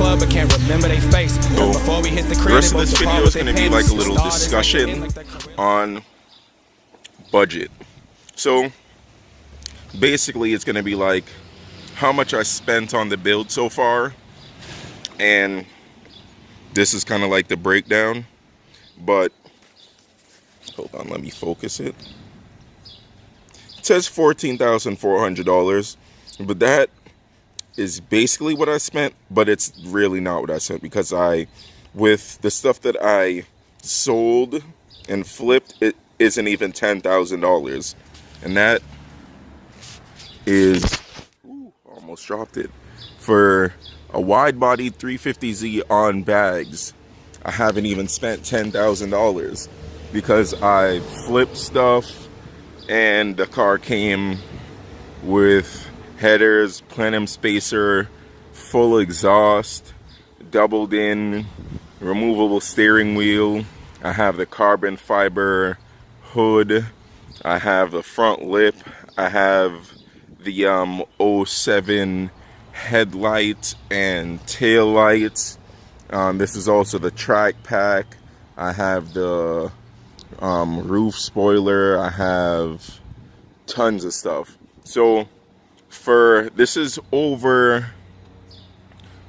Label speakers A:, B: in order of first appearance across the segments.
A: club but can't remember their face.
B: So
A: Before we hit the crib,
B: the rest of this video is going to be like a little discussion on budget. So basically it's going to be like how much I spent on the build so far, and this is kind of like the breakdown. But hold on, let me focus it. It says $14,400, but that is basically what I spent, but it's really not what I spent, because with the stuff that I sold and flipped, it isn't even $10,000, and that is, almost dropped it, for a wide body 350Z on bags. I haven't even spent $10,000 because I flipped stuff, and the car came with headers, plenum spacer, full exhaust, doubled in, removable steering wheel. I have the carbon fiber hood. I have the front lip. I have the 07 headlights and tail lights. This is also the track pack. I have the roof spoiler. I have tons of stuff. So this is over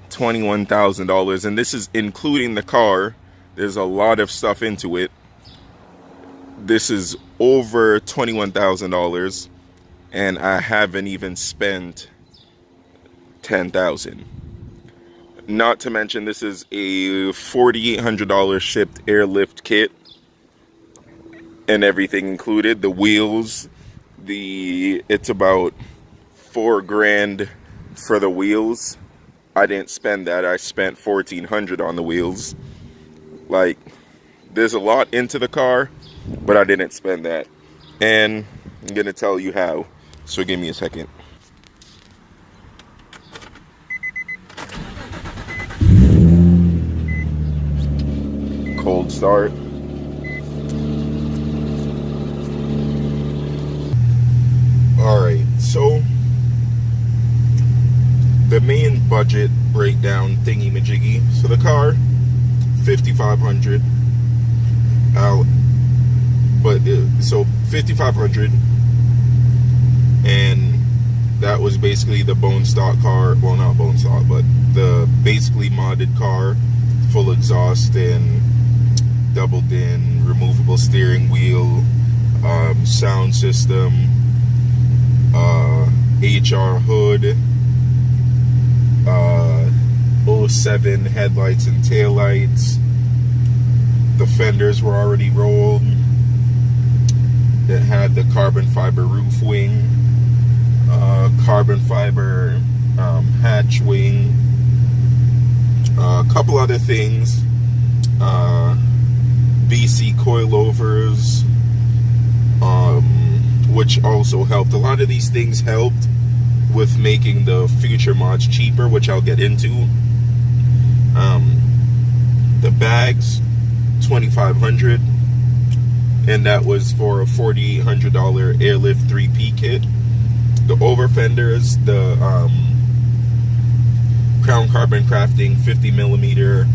B: $21,000, and this is including the car. There's a lot of stuff into it. This is over $21,000, and I haven't even spent $10,000. Not to mention, this is a $4,800 shipped airlift kit, and everything included. The wheels, it's about $4,000 for the wheels. I didn't spend that. I spent $1,400 on the wheels. Like, there's a lot into the car, but I didn't spend that. And I'm gonna tell you how. So give me a second. Cold start. Alright, so the main budget breakdown thingy majiggy. So the car, $5,500. So $5,500, and that was basically the bone stock car. Well, not bone stock, but the basically modded car, full exhaust and doubled in, removable steering wheel, sound system, HR hood, 07 headlights and taillights. The fenders were already rolled. It had the carbon fiber roof wing, carbon fiber hatch wing, a couple other things, BC coilovers, which also helped. A lot of these things helped with making the future mods cheaper, which I'll get into. The bags, $2,500, and that was for a $4,800 airlift 3P kit. The over fenders, the Crown Carbon Crafting 50mm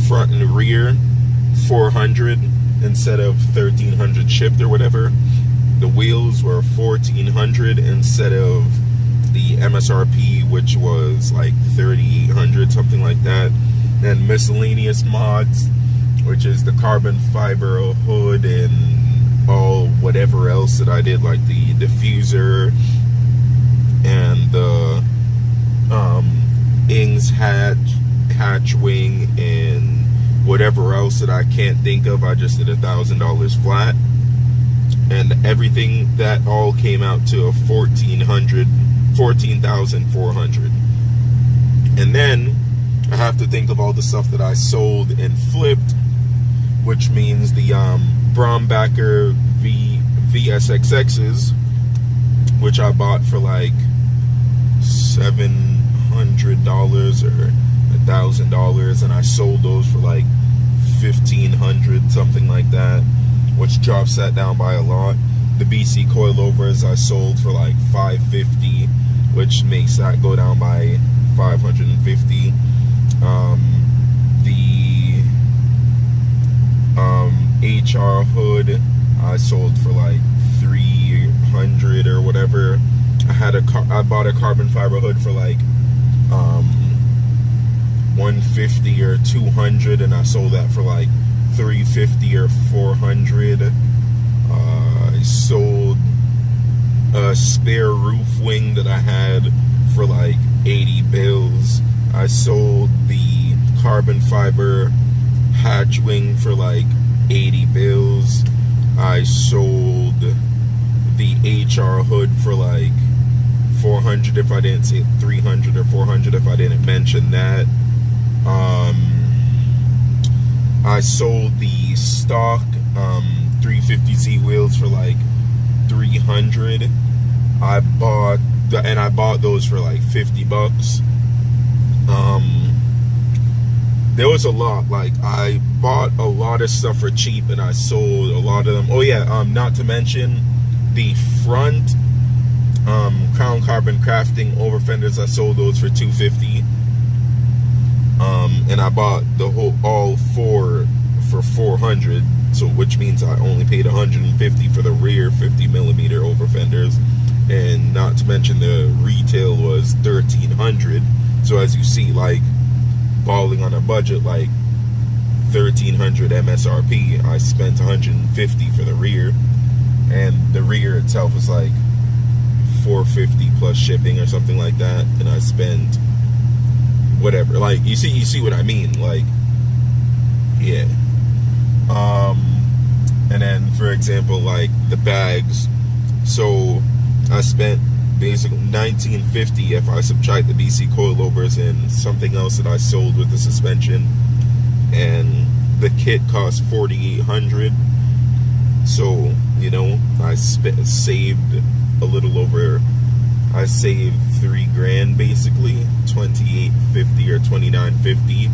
B: front and rear, $400 instead of $1,300 shipped or whatever. The wheels were $1,400 instead of the MSRP, which was like $3,800, something like that. Then miscellaneous mods, which is the carbon fiber hood and all whatever else that I did, like the diffuser and the Ings hatch wing and whatever else that I can't think of. I just did $1,000 flat, and everything that all came out to a $14,400. And then I have to think of all the stuff that I sold and flipped, which means the Brombacher VSXXs, which I bought for like $700 or $1,000, and I sold those for like $1,500, something like that, which drops that down by a lot. The BC coilovers I sold for like $550, which makes that go down by $550. The HR hood I sold for like $300 or whatever. I bought a carbon fiber hood for like $150 or $200, and I sold that for like $350 or $400. I sold a spare roof wing that I had for like 80 bills. I sold the carbon fiber hatch wing for like 80 bills. I sold the HR hood for like 400 if I didn't say 300, or 400 if I didn't mention that. I sold the stock 350Z wheels for like 300. I bought those for like 50 bucks. There was a lot. Like, I bought a lot of stuff for cheap and I sold a lot of them. Oh yeah, not to mention the front Crown Carbon crafting over fenders. I sold those for $250. And I bought all four for $400, so which means I only paid $150 for the rear 50mm over fenders, and not to mention the retail was $1,300. So as you see, like, balling on a budget, like $1,300 MSRP. I spent $150 for the rear, and the rear itself was like $450 plus shipping or something like that, and I spent whatever. Like, you see what I mean? Like, yeah. And then, for example, like the bags. So I spent basically $19.50 if I subtract the BC coilovers and something else that I sold with the suspension, and the kit cost $4,800. So, you know, I saved a little over. I saved $3,000 basically, $2,850 or $2,950.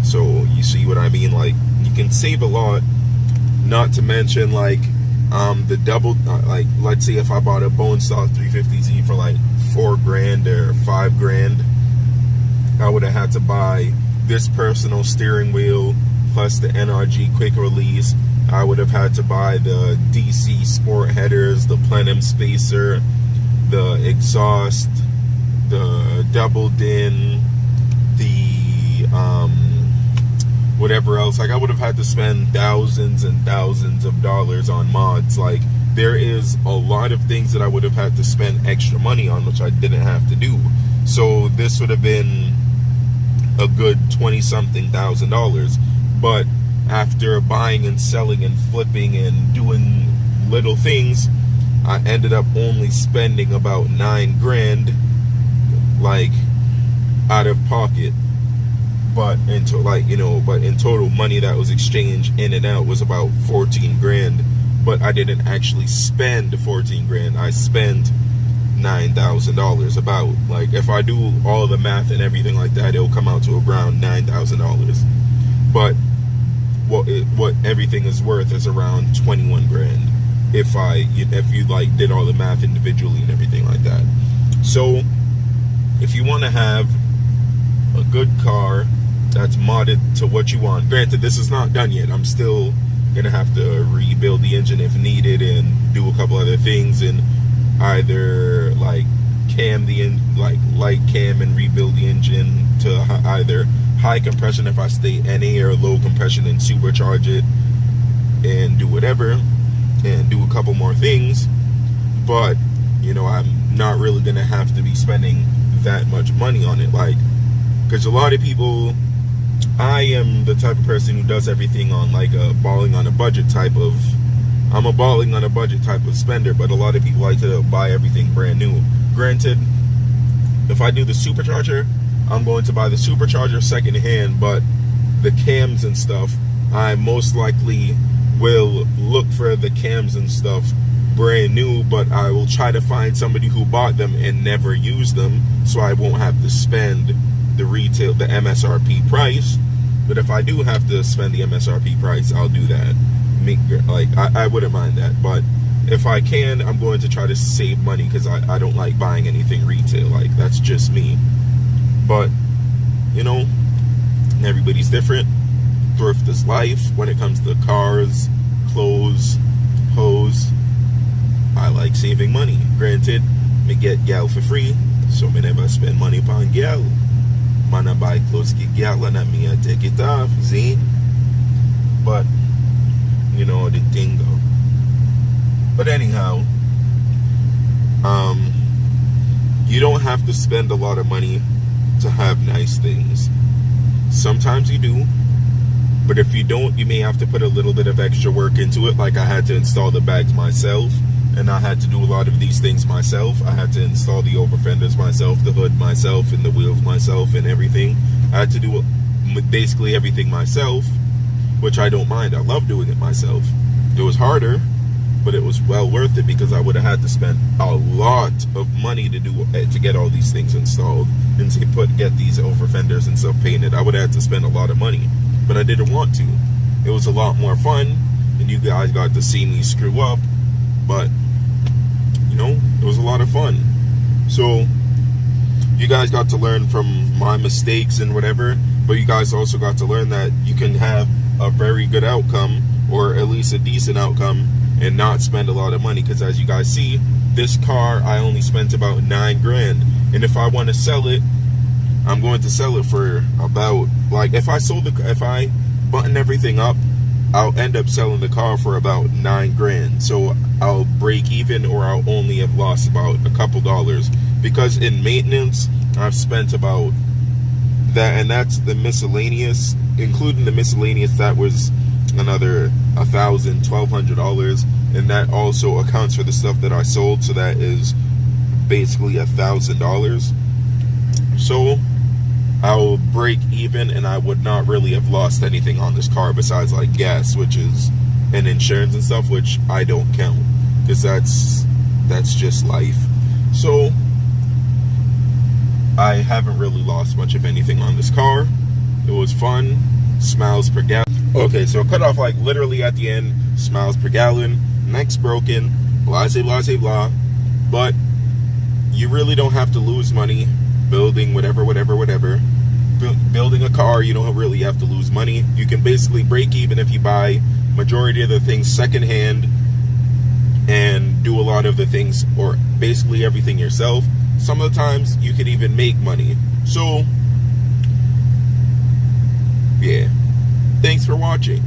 B: So you see what I mean? Like, you can save a lot. Not to mention, like, the double, like, let's say if I bought a bone stock 350Z for like $4,000 or $5,000, I would have had to buy this personal steering wheel plus the NRG quick release. I would have had to buy the DC sport headers, the plenum spacer, the exhaust, the double din, the whatever else. Like, I would have had to spend thousands and thousands of dollars on mods. Like, there is a lot of things that I would have had to spend extra money on, which I didn't have to do. So this would have been a good 20-something thousand dollars. But after buying and selling and flipping and doing little things, I ended up only spending about $9,000, like, out of pocket. But into, like, you know, but in total money that was exchanged in and out was about $14,000. But I didn't actually spend $14,000. I spent $9,000 about. Like, if I do all the math and everything like that, it'll come out to around $9,000. But what everything is worth is around $21,000. If you like did all the math individually and everything like that. So if you want to have a good car that's modded to what you want, granted this is not done yet, I'm still gonna have to rebuild the engine if needed and do a couple other things, and either like light cam and rebuild the engine to either high compression if I stay NA, or low compression and supercharge it and do whatever and do a couple more things. But, you know, I'm not really gonna have to be spending that much money on it, like, because a lot of people, I am the type of person who does everything on like a balling on a budget type of, I'm a balling on a budget type of spender, but a lot of people like to buy everything brand new. Granted, if I do the supercharger, I'm going to buy the supercharger secondhand, but the cams and stuff, I most likely will look for the cams and stuff brand new, but I will try to find somebody who bought them and never used them, so I won't have to spend the MSRP price. But if I do have to spend the MSRP price, I'll do that. I wouldn't mind that. But if I can, I'm going to try to save money, because I don't like buying anything retail. Like, that's just me. But you know, everybody's different. Thrift is life when it comes to cars, clothes, hose. I like saving money. Granted, me get gal for free, so me never spend money upon gal. Man, I buy clothes get gal and me I take it off, see? But you know the thing though. But anyhow, you don't have to spend a lot of money to have nice things. Sometimes you do, but if you don't, you may have to put a little bit of extra work into it. Like I had to install the bags myself, and I had to do a lot of these things myself. I had to install the over fenders myself, the hood myself, and the wheels myself, and everything. I had to do basically everything myself, which I don't mind. I love doing it myself. It was harder, but it was well worth it, because I would have had to spend a lot of money to get all these things installed and to get these over fenders and stuff painted. I would have had to spend a lot of money, but I didn't want to. It was a lot more fun, and you guys got to see me screw up, but you know, it was a lot of fun. So you guys got to learn from my mistakes and whatever, but you guys also got to learn that you can have a very good outcome, or at least a decent outcome, and not spend a lot of money. Because as you guys see, this car I only spent about $9 grand, and if I want to sell it, I'm going to sell it for about, like, if I button everything up, I'll end up selling the car for about $9 grand. So I'll break even, or I'll only have lost about a couple dollars, because in maintenance I've spent about that, and that's the miscellaneous, including the miscellaneous, that was another $1,000, $1,200, and that also accounts for the stuff that I sold, so that is basically $1,000. So I'll break even, and I would not really have lost anything on this car besides like gas, which is, and insurance and stuff, which I don't count, because that's just life. So I haven't really lost much of anything on this car. It was fun. Smiles per gallon. Okay, so cut off like literally at the end. Smiles per gallon. Neck's broken. Blah, blah, blah, blah. But you really don't have to lose money building whatever. Building a car, you don't really have to lose money. You can basically break even if you buy majority of the things secondhand and do a lot of the things, or basically everything yourself. Some of the times you could even make money. So yeah, thanks for watching.